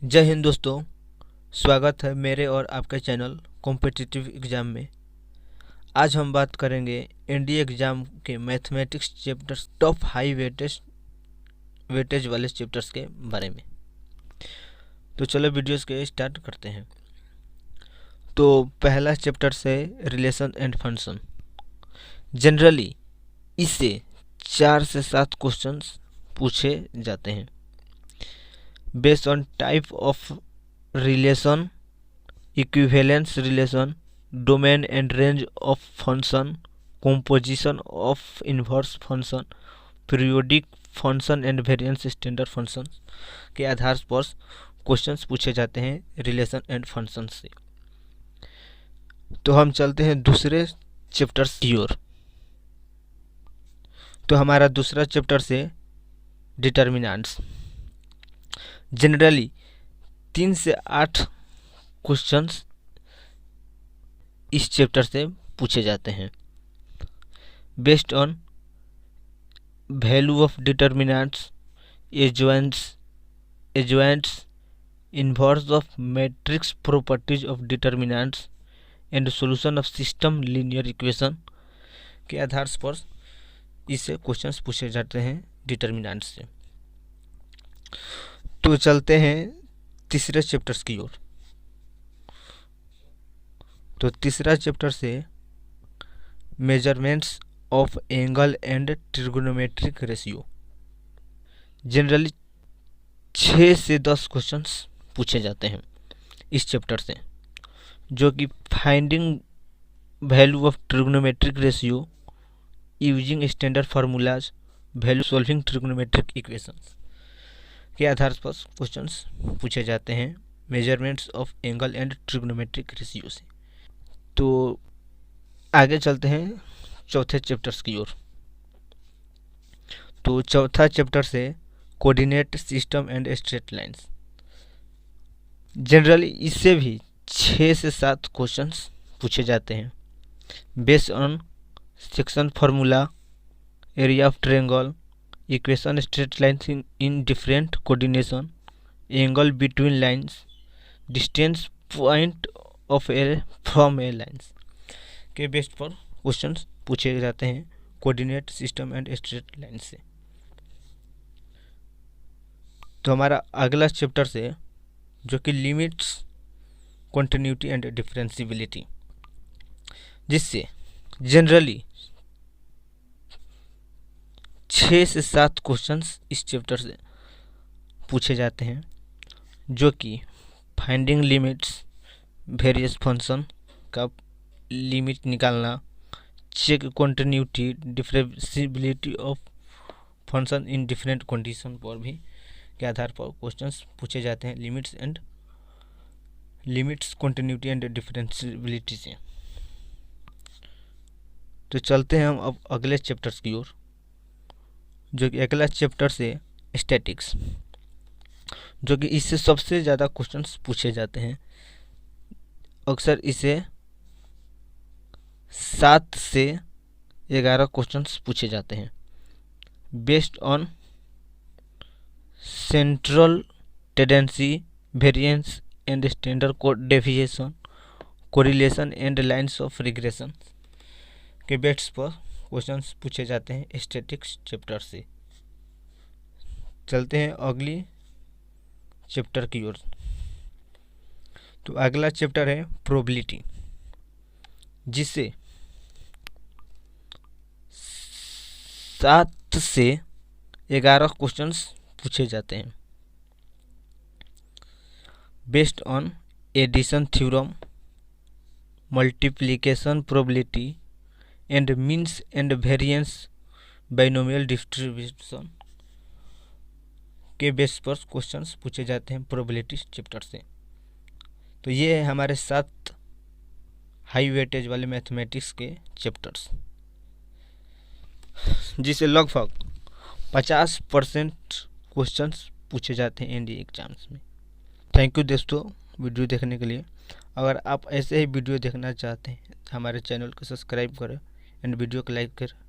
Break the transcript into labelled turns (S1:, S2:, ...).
S1: जय हिंद दोस्तों। स्वागत है मेरे और आपके चैनल कॉम्पिटिटिव एग्ज़ाम में। आज हम बात करेंगे एनडीए एग्ज़ाम के mathematics chapters top high weightage वाले चैप्टर्स के बारे में। तो चलो वीडियोस के स्टार्ट करते हैं। तो पहला चैप्टर से रिलेशन एंड फंक्शन। जनरली इससे 4 से 7 क्वेश्चंस पूछे जाते हैं based on type of relation, equivalence relation, domain and range of function, composition of inverse function, periodic function and variance standard function के आधार पर क्वेश्चंस पूछे जाते हैं रिलेशन एंड फंक्शन से। तो हम चलते हैं दूसरे चैप्टर्स की ओर। तो हमारा दूसरा चैप्टर से डिटर्मिनेंट्स। जनरली 3 से 8 क्वेश्चंस इस चैप्टर से पूछे जाते हैं based on value of determinants, adjoints, inverse of matrix properties of determinants and solution of system linear equation के आधार पर इससे क्वेश्चंस पूछे जाते हैं डिटर्मिनेंट्स से। तो चलते हैं तीसरे चैप्टर्स की ओर। तो तीसरा चैप्टर से measurements of angle and trigonometric ratio. Generally 6 से 10 क्वेश्चंस पूछे जाते हैं इस चैप्टर से, जो कि finding value of trigonometric ratio using standard formulas, value solving trigonometric equations के आधार पर क्वेश्चंस पूछे जाते हैं measurements of angle and trigonometric ratio से। तो आगे चलते हैं चौथे चैप्टर्स की ओर। तो चौथा चैप्टर से coordinate system and straight lines. Generally इससे भी 6 से 7 क्वेश्चंस पूछे जाते हैं based on section formula, area of triangle, equation straight lines in different coordination, angle between lines, distance point of A from A lines के base पर questions पूछे जाते हैं coordinate system and straight line से। तो हमारा अगला चैप्टर से जो कि लिमिट्स, कॉन्टिन्यूटी एंड डिफरेंशियबिलिटी, जिससे जनरली 6 से 7 क्वेश्चंस इस चैप्टर से पूछे जाते हैं, जो कि फाइंडिंग लिमिट्स, वेरियस फंक्शन का लिमिट निकालना, check continuity, differentiability of function in different condition पर भी के आधार पर क्वेश्चंस पूछे जाते हैं लिमिट्स, कॉन्टिन्यूटी एंड डिफरेंशियबिलिटी से। तो चलते हैं हम अब अगले चैप्टर्स की ओर, जो कि अगला चैप्टर से स्टैटिक्स, जो कि इससे सबसे ज़्यादा क्वेश्चंस पूछे जाते हैं। अक्सर इसे 7 से 11 क्वेश्चंस पूछे जाते हैं based on central tendency, variance and standard deviation, correlation and lines of regression के बेस पर क्वेश्चंस पूछे जाते हैं स्टैटिक्स चैप्टर से। चलते हैं अगली चैप्टर की ओर। तो अगला चैप्टर है प्रोबेबिलिटी, जिससे 7 से 11 क्वेश्चंस पूछे जाते हैं based on addition theorem, multiplication probability and means and variance binomial distribution के बेस पर क्वेश्चंस पूछे जाते हैं प्रोबेबिलिटी चैप्टर से। तो ये है हमारे 7 हाई वेटेज वाले मैथमेटिक्स के चैप्टर्स, जिसे लगभग 50% क्वेश्चंस पूछे जाते हैं एनडीए एग्जाम्स में। थैंक यू दोस्तों वीडियो देखने के लिए। अगर आप ऐसे ही वीडियो देखना चाहते हैं हमारे चैनल को सब्सक्राइब करें एंड वीडियो को लाइक करें।